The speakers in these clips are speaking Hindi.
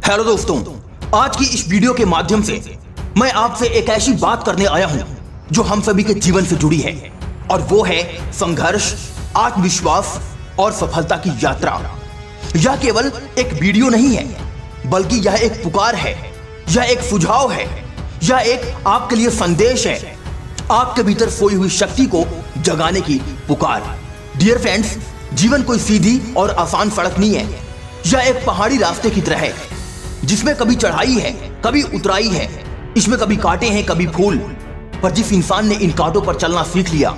हेलो दोस्तों, आज की इस वीडियो के माध्यम से मैं आपसे एक ऐसी बात करने आया हूं जो हम सभी के जीवन से जुड़ी है, और वो है संघर्ष, आत्मविश्वास और सफलता की यात्रा। यह केवल एक वीडियो नहीं है, बल्कि यह एक पुकार है, यह एक सुझाव है, यह एक आपके लिए संदेश है, आपके भीतर सोई हुई शक्ति को जगाने की पुकार। डियर फ्रेंड्स, जीवन कोई सीधी और आसान सड़क नहीं है। यह एक पहाड़ी रास्ते की तरह है, जिसमें कभी चढ़ाई है, कभी उतराई है। इसमें कभी कांटे हैं, कभी फूल। पर जिस इंसान ने इन कांटों पर चलना सीख लिया,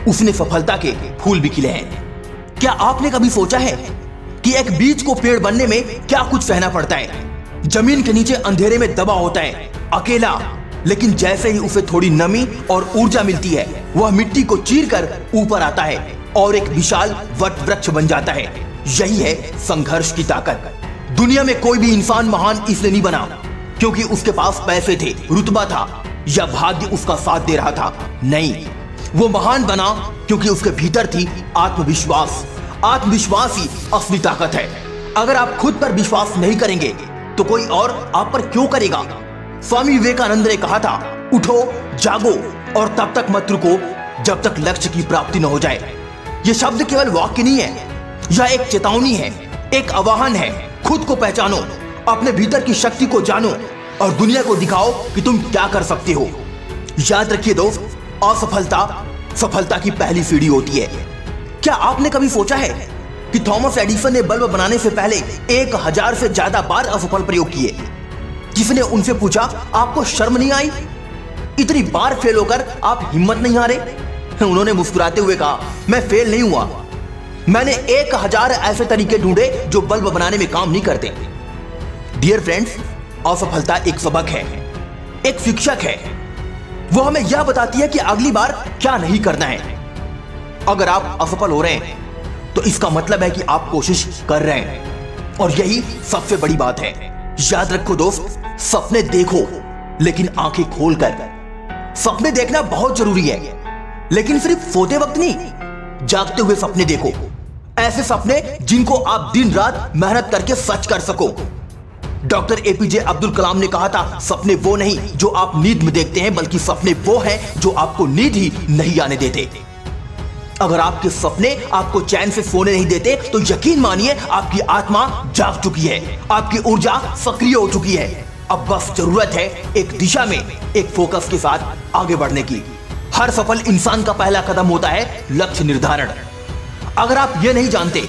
उसने सफलता के फूल भी खिले हैं। क्या आपने कभी सोचा है कि एक बीज को पेड़ बनने में क्या कुछ सहना पड़ता है? जमीन के नीचे अंधेरे में दबा होता है, अकेला, लेकिन जैसे ही उसे थोड़ी नमी और ऊर्जा मिलती है, वह मिट्टी को चीरकर ऊपर आता है और एक विशाल वट वृक्ष बन जाता है। यही है संघर्ष की ताकत। दुनिया में कोई भी इंसान महान इसलिए नहीं बना क्योंकि उसके पास पैसे थे, रुतबा था या भाग्य उसका साथ दे रहा था। नहीं, वो महान बना क्योंकि उसके भीतर थी आत्मविश्वास। आत्मविश्वास ही असली ताकत है। अगर आप खुद पर विश्वास नहीं करेंगे तो कोई और आप पर क्यों करेगा? स्वामी विवेकानंद ने कहा था, उठो, जागो और तब तक मत रुको जब तक लक्ष्य की प्राप्ति न हो जाए। ये शब्द केवल वाक्य नहीं है, यह एक चेतावनी है, एक आह्वान है। खुद को पहचानो, अपने भीतर की शक्ति को जानो और दुनिया को दिखाओ कि तुम क्या कर सकते हो। याद रखिए दोस्त, असफलता सफलता की पहली सीढ़ी होती है। क्या आपने कभी सोचा है कि थॉमस एडिसन ने बल्ब बनाने से पहले 1000 से ज्यादा बार असफल प्रयोग किए? किसी ने उनसे पूछा, आपको शर्म नहीं आई? इतनी बार फेल होकर आप हिम्मत नहीं हारे? उन्होंने मुस्कुराते हुए कहा, मैं फेल नहीं हुआ, मैंने 1000 ऐसे तरीके ढूंढे जो बल्ब बनाने में काम नहीं करते। डियर फ्रेंड्स, असफलता एक सबक है, एक शिक्षक है। वो हमें यह बताती है कि अगली बार क्या नहीं करना है। अगर आप असफल हो रहे हैं तो इसका मतलब है कि आप कोशिश कर रहे हैं, और यही सबसे बड़ी बात है। याद रखो दोस्त, सपने देखो लेकिन आंखें खोलकर। सपने देखना बहुत जरूरी है, लेकिन सिर्फ सोते वक्त नहीं, जागते हुए सपने देखो। ऐसे सपने जिनको आप दिन रात मेहनत करके सच कर सको। डॉक्टर एपीजे अब्दुल कलाम ने कहा था, सपने वो नहीं जो आप नींद में देखते हैं, बल्कि सपने वो हैं जो आपको नींद ही नहीं आने देते। अगर आपके सपने आपको चैन से सोने नहीं देते तो यकीन मानिए आपकी आत्मा जाग चुकी है, आपकी ऊर्जा सक्रिय हो चुकी है। अब बस जरूरत है एक दिशा में, एक फोकस के साथ आगे बढ़ने की। हर सफल इंसान का पहला कदम होता है लक्ष्य निर्धारण। अगर आप ये नहीं जानते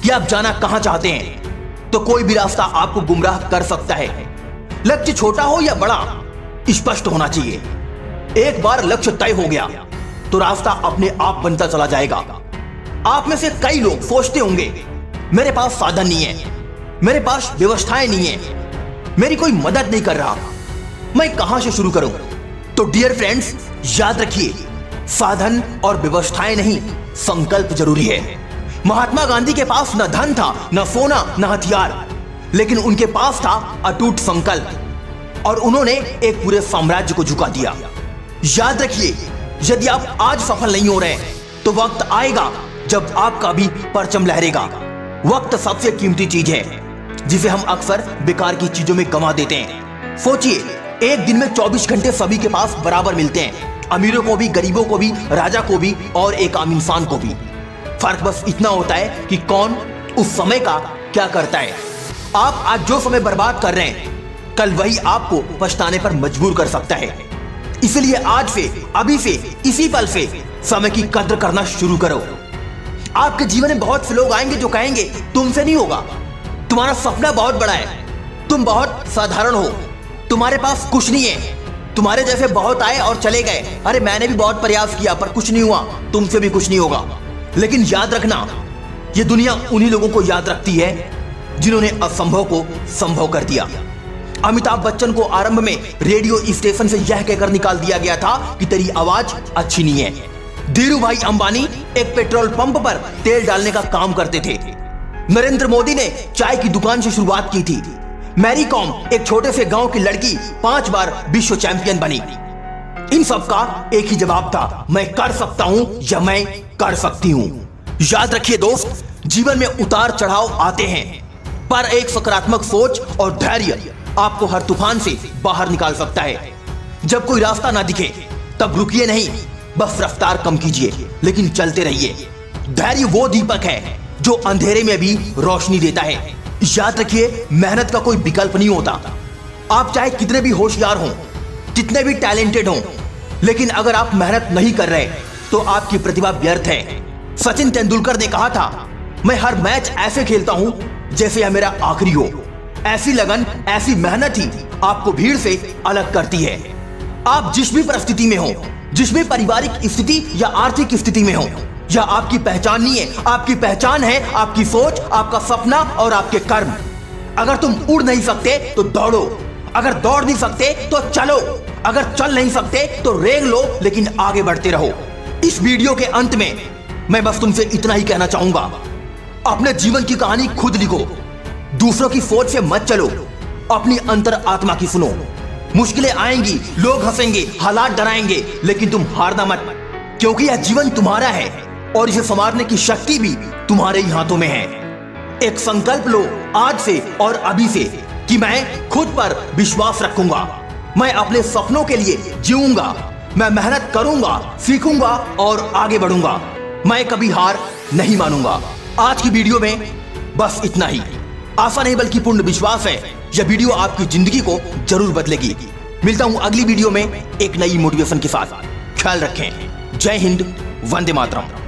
कि आप जाना कहां चाहते हैं तो कोई भी रास्ता आपको गुमराह कर सकता है। लक्ष्य छोटा हो या बड़ा, स्पष्ट होना चाहिए। एक बार लक्ष्य तय हो गया तो रास्ता अपने आप बनता चला जाएगा। आप में से कई लोग सोचते होंगे, मेरे पास साधन नहीं है, मेरे पास व्यवस्थाएं नहीं है, मेरी कोई मदद नहीं कर रहा, मैं कहां से शुरू करूं? तो डियर फ्रेंड्स, याद रखिए, साधन और व्यवस्थाएं नहीं, संकल्प जरूरी है। महात्मा गांधी के पास न धन था, न सोना, न हथियार, लेकिन उनके पास था अटूट संकल्प, और उन्होंने एक पूरे साम्राज्य को झुका दिया। याद रखिए, यदि आप आज सफल नहीं हो रहे तो वक्त आएगा जब आपका भी परचम लहरेगा। वक्त सबसे कीमती चीज है जिसे हम अक्सर बेकार की चीजों में गंवा देते हैं। सोचिए, एक दिन में 24 घंटे सभी के पास बराबर मिलते हैं, अमीरों को भी, गरीबों को भी, राजा को भी और एक आम इंसान को भी। फर्क बस इतना होता है कि कौन उस समय का क्या करता है। आप आज जो समय बर्बाद कर रहे हैं, कल वही आपको पछताने पर मजबूर कर सकता है। इसलिए आज से, अभी से, इसी पल से समय की कद्र करना शुरू करो। आपके जीवन में बहुत से लोग आएंगे जो कहेंगे, तुमसे नहीं होगा, तुम्हारा सपना बहुत बड़ा है, तुम बहुत साधारण हो, तुम्हारे पास कुछ नहीं है, तुम्हारे जैसे बहुत आए और चले गए, अरे मैंने भी बहुत प्रयास किया पर कुछ नहीं हुआ, तुमसे भी कुछ नहीं होगा। लेकिन याद रखना, ये दुनिया उन्हीं लोगों को याद रखती है जिन्होंने असंभव को संभव कर दिया। अमिताभ बच्चन को आरंभ में रेडियो स्टेशन से यह कहकर निकाल दिया गया था कि तेरी आवाज अच्छी नहीं है। धीरू भाई अंबानी एक पेट्रोल पंप पर तेल डालने का काम करते थे। नरेंद्र मोदी ने चाय की दुकान से शुरुआत की थी। मैरी कॉम एक छोटे से गांव की लड़की 5 बार विश्व चैंपियन बनी। इन सब का एक ही जवाब था, मैं कर सकता हूं या मैं कर सकती हूं। याद रखिए दोस्त, जीवन में उतार चढ़ाव आते हैं, पर एक सकारात्मक सोच और धैर्य आपको हर तूफान से बाहर निकाल सकता है। जब कोई रास्ता ना दिखे तब रुकिए नहीं, बस रफ्तार कम कीजिए लेकिन चलते रहिए। धैर्य वो दीपक है जो अंधेरे में भी रोशनी देता है। याद रखिए, मेहनत का कोई विकल्प नहीं होता। आप चाहे कितने भी होशियार हों, कितने भी टैलेंटेड हों, लेकिन अगर आप मेहनत नहीं कर रहे तो आपकी प्रतिभा व्यर्थ है। सचिन तेंदुलकर ने कहा था, मैं हर मैच ऐसे खेलता हूं जैसे यह मेरा आखिरी हो। ऐसी लगन, ऐसी मेहनत ही आपको भीड़ से अलग करती है। आप जिस भी परिस्थिति में हो, जिस भी पारिवारिक स्थिति या आर्थिक स्थिति में हो, यह आपकी पहचान नहीं है। आपकी पहचान है आपकी सोच, आपका सपना और आपके कर्म। अगर तुम उड़ नहीं सकते तो दौड़ो, अगर दौड़ नहीं सकते तो चलो, अगर चल नहीं सकते तो रेंग लो, लेकिन आगे बढ़ते रहो। इस वीडियो के अंत में मैं बस तुमसे इतना ही कहना चाहूंगा, अपने जीवन की कहानी खुद लिखो, दूसरों की सोच से मत चलो, अपनी अंतर आत्मा की सुनो। मुश्किलें आएंगी, लोग हंसेंगे, हालात डराएंगे, लेकिन तुम हारना मत, क्योंकि यह जीवन तुम्हारा है और इसे संवारने की शक्ति भी तुम्हारे ही हाथों में है। एक संकल्प लो आज से और अभी से कि मैं खुद पर विश्वास रखूंगा, मैं अपने सपनों के लिए जीऊंगा, मैं मेहनत करूंगा, सीखूंगा और आगे बढ़ूंगा, मैं कभी हार नहीं मानूंगा। आज की वीडियो में बस इतना ही। आशा नहीं बल्कि पूर्ण विश्वास है यह वीडियो आपकी जिंदगी को जरूर बदलेगी। मिलता हूं अगली वीडियो में एक नई मोटिवेशन के साथ। ख्याल रखें। जय हिंद, वंदे मातरम।